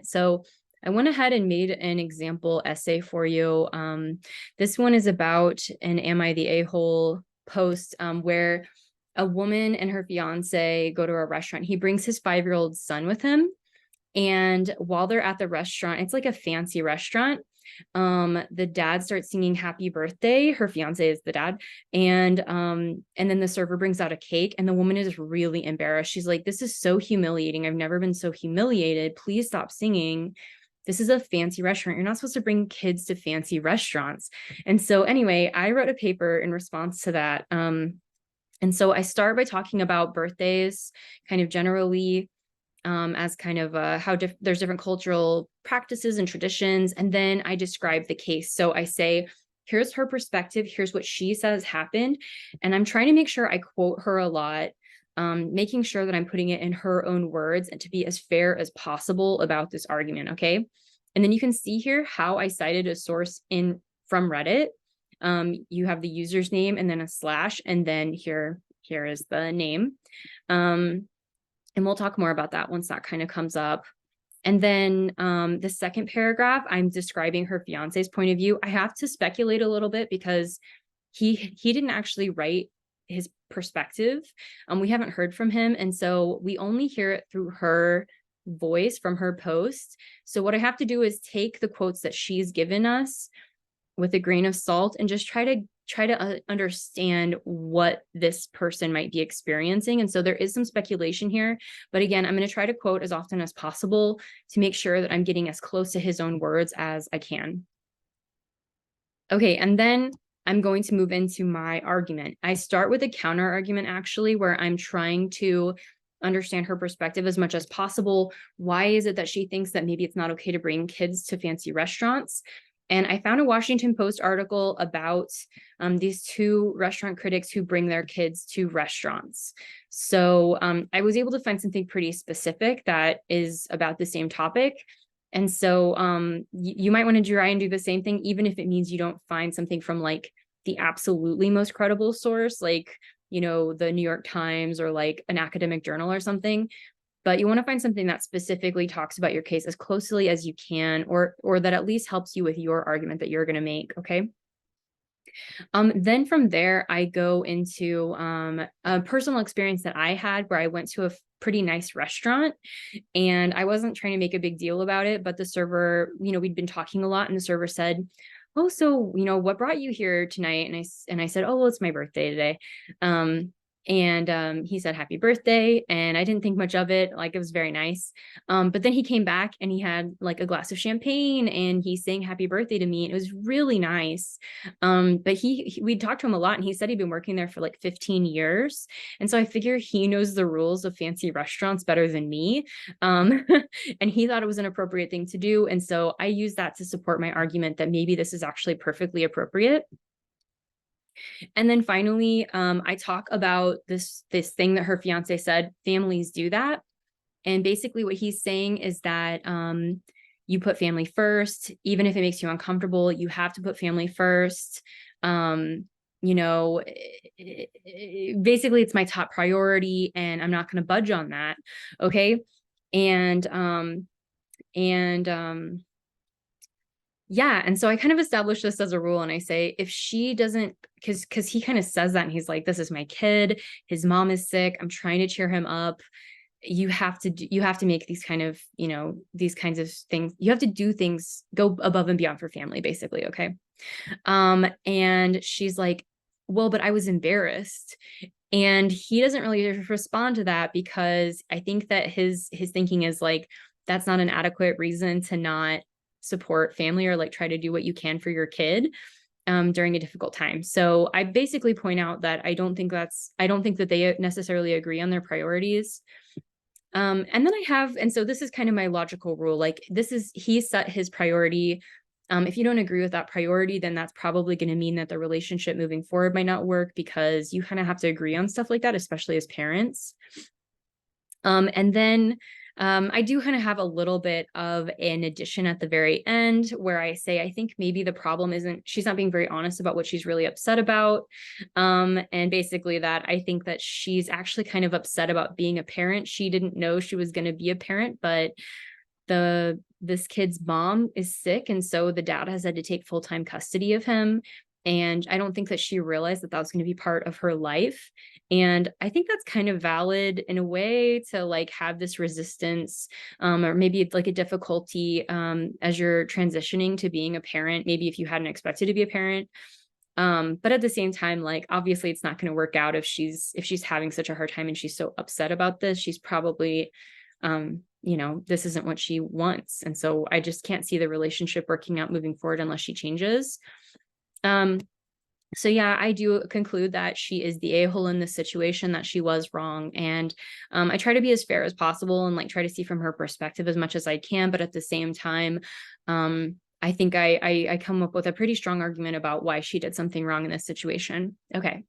So I went ahead and made an example essay for you. This one is about an Am I the A-hole post where a woman and her fiance go to a restaurant. He brings his 5-year-old son with him. And while they're at the restaurant, it's like a fancy restaurant. The dad starts singing happy birthday. Her fiance is the dad. And then the server brings out a cake, and the woman is really embarrassed. She's like, this is so humiliating. I've never been so humiliated. Please stop singing. This is a fancy restaurant. You're not supposed to bring kids to fancy restaurants. And so anyway, I wrote a paper in response to that. And so I start by talking about birthdays kind of generally, as kind of how there's different cultural practices and traditions. And then I describe the case. So I say, here's her perspective. Here's what she says happened. And I'm trying to make sure I quote her a lot, making sure that I'm putting it in her own words and to be as fair as possible about this argument. Okay. And then you can see here how I cited a source from Reddit. You have the user's name and then a slash, and then here is the name. And we'll talk more about that once that kind of comes up. And then the second paragraph, I'm describing her fiance's point of view. I have to speculate a little bit because he didn't actually write his perspective. We haven't heard from him. And so we only hear it through her voice from her post. So what I have to do is take the quotes that she's given us with a grain of salt and just try to understand what this person might be experiencing. And so there is some speculation here, but again, I'm going to try to quote as often as possible to make sure that I'm getting as close to his own words as I can. Okay, and then I'm going to move into my argument. I start with a counter argument, actually, where I'm trying to understand her perspective as much as possible. Why is it that she thinks that maybe it's not okay to bring kids to fancy restaurants? And I found a Washington Post article about these two restaurant critics who bring their kids to restaurants. So I was able to find something pretty specific that is about the same topic. And so you might want to try and do the same thing, even if it means you don't find something from like the absolutely most credible source, like, you know, the New York Times or like an academic journal or something. But you want to find something that specifically talks about your case as closely as you can, or that at least helps you with your argument that you're going to make. Okay. Then from there, I go into a personal experience that I had where I went to a pretty nice restaurant, and I wasn't trying to make a big deal about it, but the server, you know, we'd been talking a lot, and the server said, "Oh, so, you know, what brought you here tonight?" And I said, "Oh, well, it's my birthday today." And he said, happy birthday. And I didn't think much of it. Like, it was very nice. But then he came back and he had like a glass of champagne and he sang happy birthday to me. And it was really nice. But we talked to him a lot, and he said he'd been working there for like 15 years. And so I figure he knows the rules of fancy restaurants better than me. And he thought it was an appropriate thing to do. And so I used that to support my argument that maybe this is actually perfectly appropriate. And then finally, I talk about this thing that her fiance said, families do that. And basically what he's saying is that you put family first, even if it makes you uncomfortable, you have to put family first. You know, basically it's my top priority and I'm not going to budge on that. Okay. And yeah. And so I kind of established this as a rule. And I say, if she doesn't, because he kind of says that, and he's like, this is my kid. His mom is sick. I'm trying to cheer him up. You have to make these kind of, you know, these kinds of things. You have to do things, go above and beyond for family, basically. Okay. And she's like, well, but I was embarrassed. And he doesn't really respond to that, because I think that his thinking is like, that's not an adequate reason to not support family or like try to do what you can for your kid during a difficult time. So I basically point out that I don't think that they necessarily agree on their priorities. And then and so this is kind of my logical rule. Like, he set his priority. If you don't agree with that priority, then that's probably going to mean that the relationship moving forward might not work, because you kind of have to agree on stuff like that, especially as parents. And then I do kind of have a little bit of an addition at the very end where I say, I think maybe the problem isn't, she's not being very honest about what she's really upset about. And basically that I think that she's actually kind of upset about being a parent. She didn't know she was going to be a parent, but this kid's mom is sick, and so the dad has had to take full-time custody of him. And I don't think that she realized that that was going to be part of her life. And I think that's kind of valid in a way to like have this resistance, or maybe it's like a difficulty as you're transitioning to being a parent, maybe if you hadn't expected to be a parent. But at the same time, like obviously it's not going to work out if she's having such a hard time and she's so upset about this. She's probably this isn't what she wants. And so I just can't see the relationship working out moving forward unless she changes. So yeah, I do conclude that she is the a-hole in this situation, that she was wrong. And I try to be as fair as possible and like try to see from her perspective as much as I can. But at the same time, I think I come up with a pretty strong argument about why she did something wrong in this situation. Okay.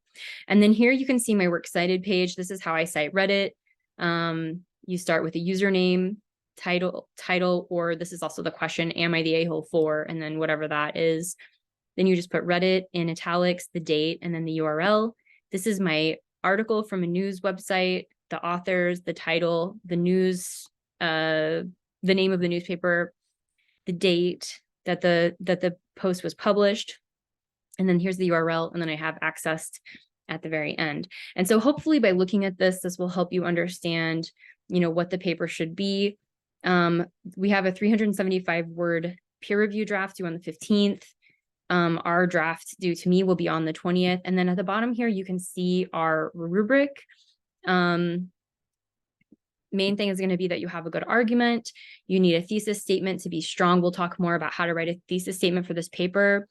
And then here you can see my works cited page. This is how I cite Reddit. You start with a username, title, or this is also the question, am I the a-hole for? And then whatever that is. Then you just put Reddit in italics, the date, and then the URL. This is my article from a news website, the authors, the title, the news, the name of the newspaper, the date that the post was published. And then here's the URL, and then I have accessed at the very end. And so hopefully by looking at this, this will help you understand, what the paper should be. We have a 375 word peer review draft due on the 15th. Our draft due to me will be on the 20th. And then at the bottom here, you can see our rubric. Main thing is going to be that you have a good argument. You need a thesis statement to be strong. We'll talk more about how to write a thesis statement for this paper.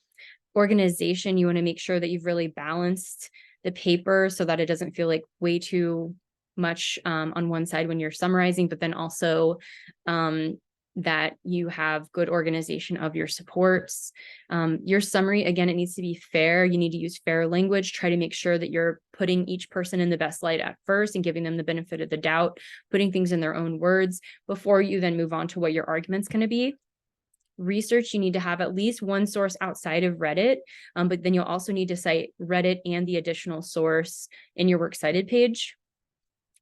Organization, you want to make sure that you've really balanced the paper so that it doesn't feel like way too much on one side when you're summarizing, but then also that you have good organization of your supports. Your summary, again, it needs to be fair. You need to use fair language. Try to make sure that you're putting each person in the best light at first and giving them the benefit of the doubt, putting things in their own words before you then move on to what your argument's going to be. Research, you need to have at least one source outside of Reddit, but then you'll also need to cite Reddit and the additional source in your works cited page.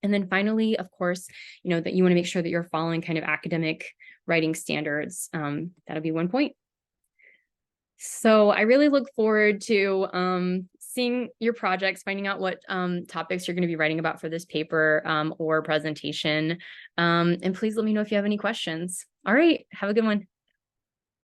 And then finally, of course, that you want to make sure that you're following kind of academic writing standards. That'll be one point. So I really look forward to seeing your projects, finding out what topics you're going to be writing about for this paper or presentation. And please let me know if you have any questions. All right, have a good one.